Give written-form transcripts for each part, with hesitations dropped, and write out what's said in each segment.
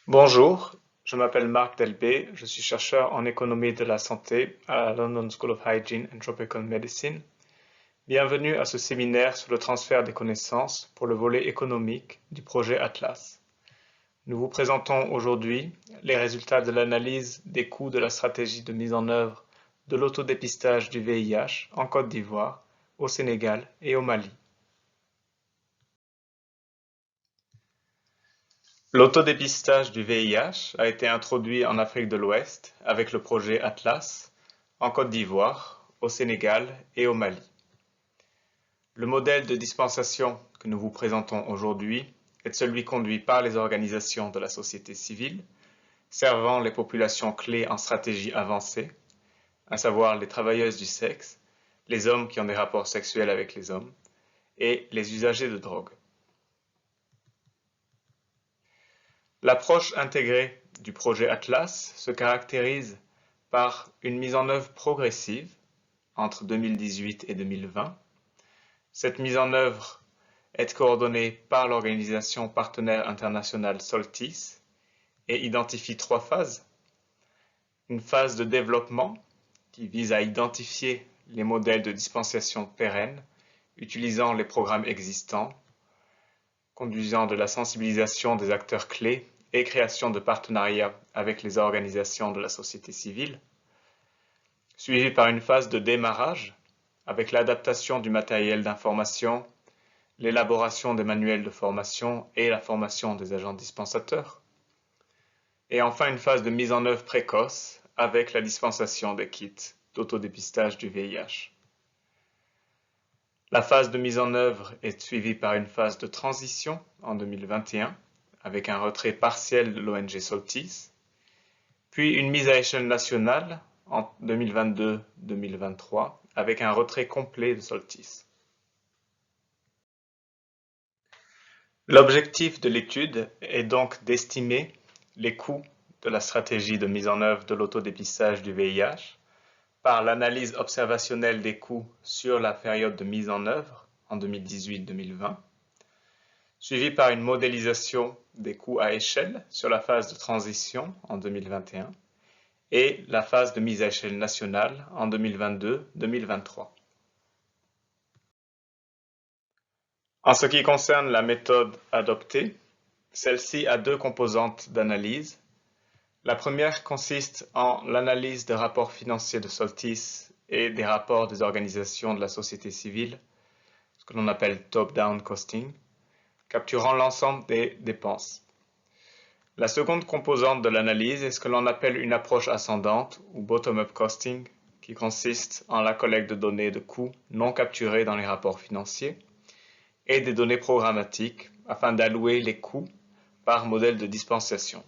Bonjour, je m'appelle Marc Delbé, je suis chercheur en économie de la santé à la London School of Hygiene and Tropical Medicine. Bienvenue à ce séminaire sur le transfert des connaissances pour le volet économique du projet Atlas. Nous vous présentons aujourd'hui les résultats de l'analyse des coûts de la stratégie de mise en œuvre de l'autodépistage du VIH en Côte d'Ivoire, au Sénégal et au Mali. L'autodépistage du VIH a été introduit en Afrique de l'Ouest avec le projet Atlas, en Côte d'Ivoire, au Sénégal et au Mali. Le modèle de dispensation que nous vous présentons aujourd'hui est celui conduit par les organisations de la société civile, servant les populations clés en stratégie avancée, à savoir les travailleuses du sexe, les hommes qui ont des rapports sexuels avec les hommes, et les usagers de drogue. L'approche intégrée du projet Atlas se caractérise par une mise en œuvre progressive entre 2018 et 2020. Cette mise en œuvre est coordonnée par l'organisation partenaire internationale Soltis et identifie trois phases. Une phase de développement qui vise à identifier les modèles de dispensation pérennes utilisant les programmes existants, conduisant de la sensibilisation des acteurs clés et création de partenariats avec les organisations de la société civile, suivie par une phase de démarrage avec l'adaptation du matériel d'information, l'élaboration des manuels de formation et la formation des agents dispensateurs, et enfin une phase de mise en œuvre précoce avec la dispensation des kits d'autodépistage du VIH. La phase de mise en œuvre est suivie par une phase de transition en 2021 avec un retrait partiel de l'ONG Soltis, puis une mise à échelle nationale en 2022-2023 avec un retrait complet de Soltis. L'objectif de l'étude est donc d'estimer les coûts de la stratégie de mise en œuvre de l'autodépistage du VIH par l'analyse observationnelle des coûts sur la période de mise en œuvre en 2018-2020, suivie par une modélisation des coûts à échelle sur la phase de transition en 2021 et la phase de mise à échelle nationale en 2022-2023. En ce qui concerne la méthode adoptée, celle-ci a deux composantes d'analyse. La première consiste en l'analyse des rapports financiers de Soltis et des rapports des organisations de la société civile, ce que l'on appelle top-down costing, capturant l'ensemble des dépenses. La seconde composante de l'analyse est ce que l'on appelle une approche ascendante ou bottom-up costing, qui consiste en la collecte de données de coûts non capturés dans les rapports financiers et des données programmatiques afin d'allouer les coûts par modèle de dispensation.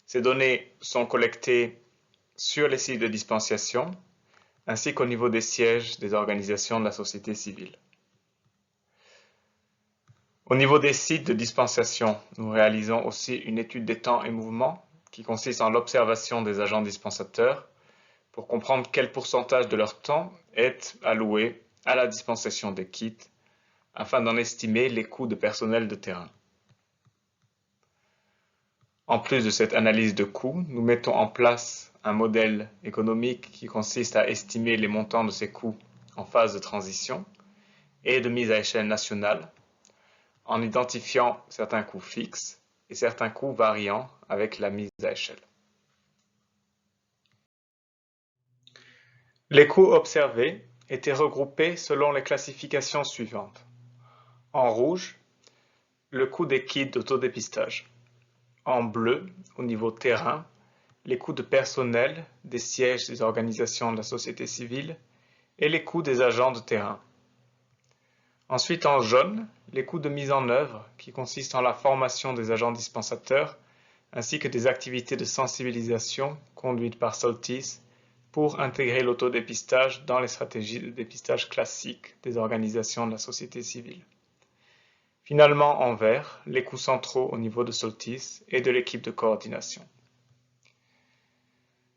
Ces données sont collectées sur les sites de dispensation ainsi qu'au niveau des sièges des organisations de la société civile. Au niveau des sites de dispensation, nous réalisons aussi une étude des temps et mouvements qui consiste en l'observation des agents dispensateurs pour comprendre quel pourcentage de leur temps est alloué à la dispensation des kits afin d'en estimer les coûts de personnel de terrain. En plus de cette analyse de coûts, nous mettons en place un modèle économique qui consiste à estimer les montants de ces coûts en phase de transition et de mise à échelle nationale, en identifiant certains coûts fixes et certains coûts variants avec la mise à échelle. Les coûts observés étaient regroupés selon les classifications suivantes. En rouge, le coût des kits d'autodépistage. En bleu, au niveau terrain, les coûts de personnel des sièges des organisations de la société civile et les coûts des agents de terrain. Ensuite, en jaune, les coûts de mise en œuvre qui consistent en la formation des agents dispensateurs ainsi que des activités de sensibilisation conduites par Soltis pour intégrer l'autodépistage dans les stratégies de dépistage classiques des organisations de la société civile. Finalement, en vert, les coûts centraux au niveau de Soltis et de l'équipe de coordination.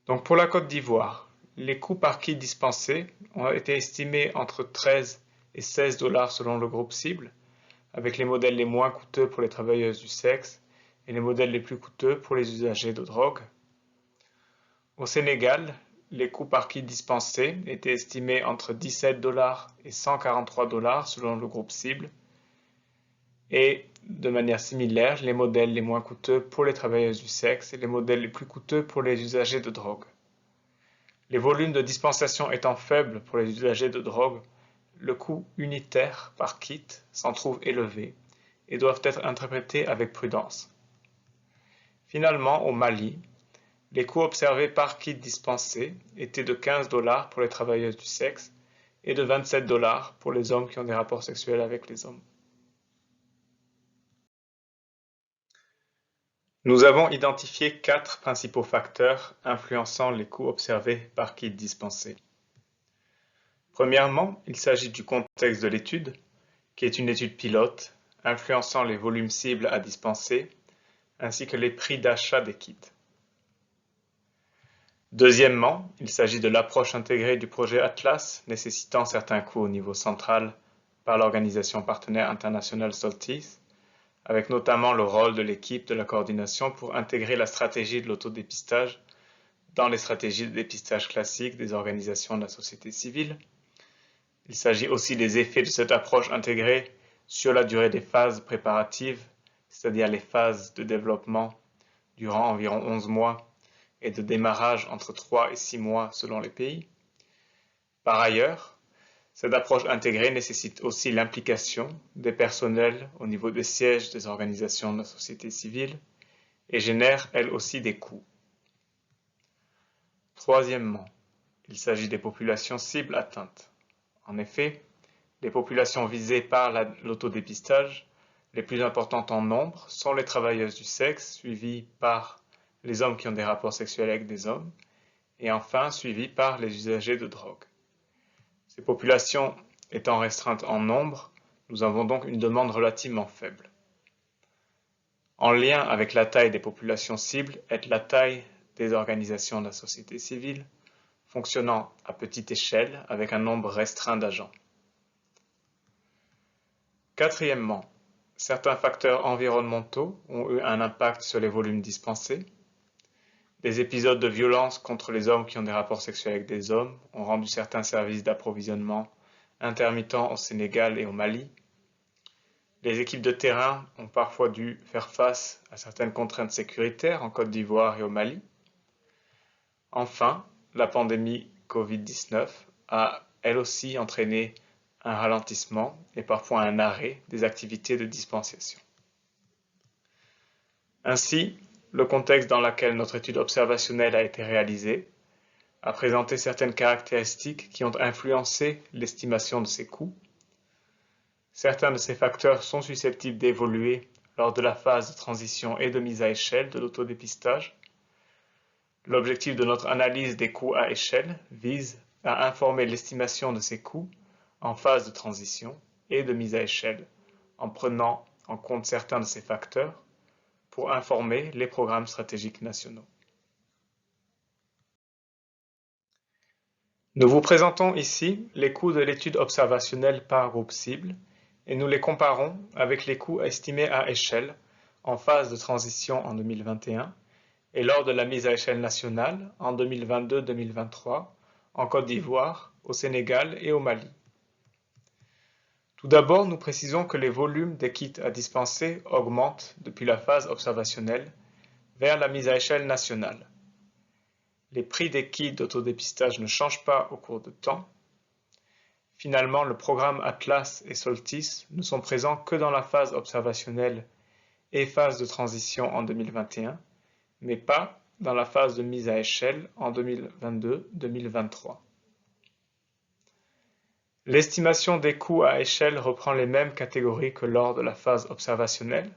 Donc pour la Côte d'Ivoire, les coûts par kit dispensé ont été estimés entre 13 et 16 $ selon le groupe cible, avec les modèles les moins coûteux pour les travailleuses du sexe et les modèles les plus coûteux pour les usagers de drogue. Au Sénégal, les coûts par kit dispensé étaient estimés entre 17 $ et 143 $ selon le groupe cible, et de manière similaire, les modèles les moins coûteux pour les travailleuses du sexe et les modèles les plus coûteux pour les usagers de drogue. Les volumes de dispensation étant faibles pour les usagers de drogue, le coût unitaire par kit s'en trouve élevé et doivent être interprétés avec prudence. Finalement, au Mali, les coûts observés par kit dispensé étaient de 15 $ pour les travailleuses du sexe et de 27 $ pour les hommes qui ont des rapports sexuels avec les hommes. Nous avons identifié 4 principaux facteurs influençant les coûts observés par kit dispensé. Premièrement, il s'agit du contexte de l'étude, qui est une étude pilote, influençant les volumes cibles à dispenser, ainsi que les prix d'achat des kits. Deuxièmement, il s'agit de l'approche intégrée du projet Atlas, nécessitant certains coûts au niveau central par l'organisation partenaire internationale SOLTIS, avec notamment le rôle de l'équipe de la coordination pour intégrer la stratégie de l'autodépistage dans les stratégies de dépistage classiques des organisations de la société civile. Il s'agit aussi des effets de cette approche intégrée sur la durée des phases préparatives, c'est-à-dire les phases de développement durant environ 11 mois et de démarrage entre 3 et 6 mois selon les pays. Par ailleurs, cette approche intégrée nécessite aussi l'implication des personnels au niveau des sièges des organisations de la société civile et génère elle aussi des coûts. Troisièmement, il s'agit des populations cibles atteintes. En effet, les populations visées par l'autodépistage les plus importantes en nombre sont les travailleuses du sexe, suivies par les hommes qui ont des rapports sexuels avec des hommes, et enfin suivies par les usagers de drogue. Ces populations étant restreintes en nombre, nous avons donc une demande relativement faible. En lien avec la taille des populations cibles est la taille des organisations de la société civile, fonctionnant à petite échelle avec un nombre restreint d'agents. Quatrièmement, certains facteurs environnementaux ont eu un impact sur les volumes dispensés. Des épisodes de violence contre les hommes qui ont des rapports sexuels avec des hommes ont rendu certains services d'approvisionnement intermittents au Sénégal et au Mali. Les équipes de terrain ont parfois dû faire face à certaines contraintes sécuritaires en Côte d'Ivoire et au Mali. Enfin, la pandémie Covid-19 a elle aussi entraîné un ralentissement et parfois un arrêt des activités de dispensation. Ainsi, le contexte dans lequel notre étude observationnelle a été réalisée a présenté certaines caractéristiques qui ont influencé l'estimation de ces coûts. Certains de ces facteurs sont susceptibles d'évoluer lors de la phase de transition et de mise à échelle de l'autodépistage. L'objectif de notre analyse des coûts à échelle vise à informer l'estimation de ces coûts en phase de transition et de mise à échelle, en prenant en compte certains de ces facteurs pour informer les programmes stratégiques nationaux. Nous vous présentons ici les coûts de l'étude observationnelle par groupe cible et nous les comparons avec les coûts estimés à échelle en phase de transition en 2021 et lors de la mise à échelle nationale en 2022-2023 en Côte d'Ivoire, au Sénégal et au Mali. Tout d'abord, nous précisons que les volumes des kits à dispenser augmentent depuis la phase observationnelle vers la mise à échelle nationale. Les prix des kits d'autodépistage ne changent pas au cours de temps. Finalement, le programme Atlas et Soltis ne sont présents que dans la phase observationnelle et phase de transition en 2021, mais pas dans la phase de mise à échelle en 2022-2023. L'estimation des coûts à échelle reprend les mêmes catégories que lors de la phase observationnelle,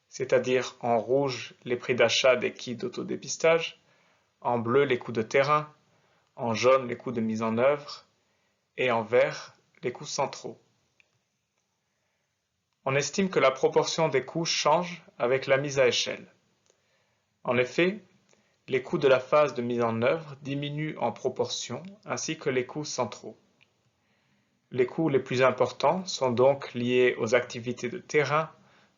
c'est-à-dire en rouge les prix d'achat des kits d'autodépistage, en bleu les coûts de terrain, en jaune les coûts de mise en œuvre et en vert les coûts centraux. On estime que la proportion des coûts change avec la mise à échelle. En effet, les coûts de la phase de mise en œuvre diminuent en proportion ainsi que les coûts centraux. Les coûts les plus importants sont donc liés aux activités de terrain,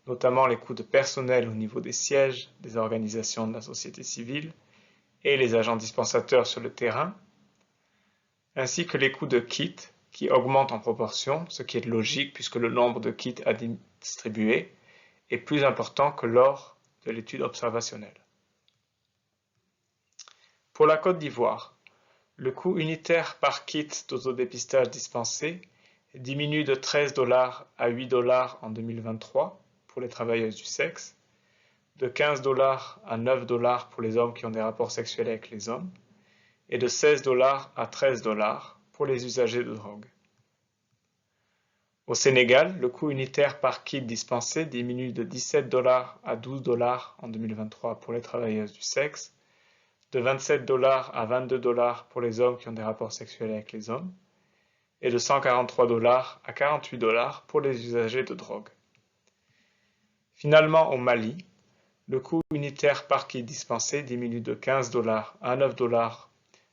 notamment les coûts de personnel au niveau des sièges, des organisations de la société civile et les agents dispensateurs sur le terrain, ainsi que les coûts de kits qui augmentent en proportion, ce qui est logique puisque le nombre de kits à distribuer est plus important que lors de l'étude observationnelle. Pour la Côte d'Ivoire, le coût unitaire par kit d'autodépistage dispensé diminue de 13 $ à 8 $ en 2023 pour les travailleuses du sexe, de 15 $ à 9 $ pour les hommes qui ont des rapports sexuels avec les hommes, et de 16 $ à 13 $ pour les usagers de drogue. Au Sénégal, le coût unitaire par kit dispensé diminue de 17 $ à 12 $ en 2023 pour les travailleuses du sexe, de 27 $ à 22 $ pour les hommes qui ont des rapports sexuels avec les hommes, et de 143 $ à 48 $ pour les usagers de drogue. Finalement, au Mali, le coût unitaire par kit dispensé diminue de 15 $ à 9 $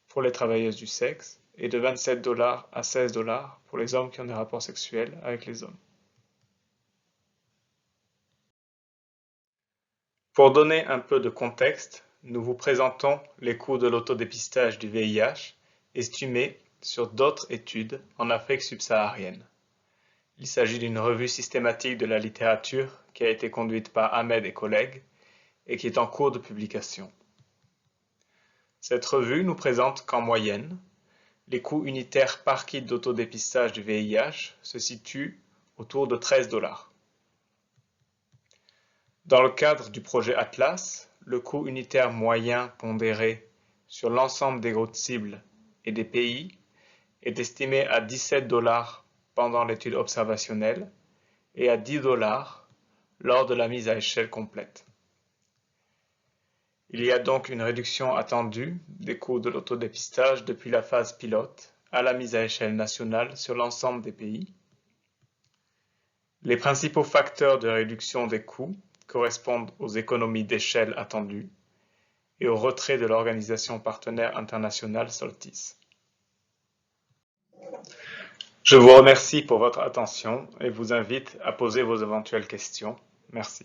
pour les travailleuses du sexe et de 27 $ à 16 $ pour les hommes qui ont des rapports sexuels avec les hommes. Pour donner un peu de contexte, nous vous présentons les coûts de l'autodépistage du VIH estimés sur d'autres études en Afrique subsaharienne. Il s'agit d'une revue systématique de la littérature qui a été conduite par Ahmed et collègues et qui est en cours de publication. Cette revue nous présente qu'en moyenne, les coûts unitaires par kit d'autodépistage du VIH se situent autour de 13 $. Dans le cadre du projet Atlas, le coût unitaire moyen pondéré sur l'ensemble des groupes cibles et des pays est estimé à 17 $ pendant l'étude observationnelle et à 10 $ lors de la mise à échelle complète. Il y a donc une réduction attendue des coûts de l'autodépistage depuis la phase pilote à la mise à échelle nationale sur l'ensemble des pays. Les principaux facteurs de réduction des coûts correspondent aux économies d'échelle attendues et au retrait de l'organisation partenaire internationale Soltis. Je vous remercie pour votre attention et vous invite à poser vos éventuelles questions. Merci.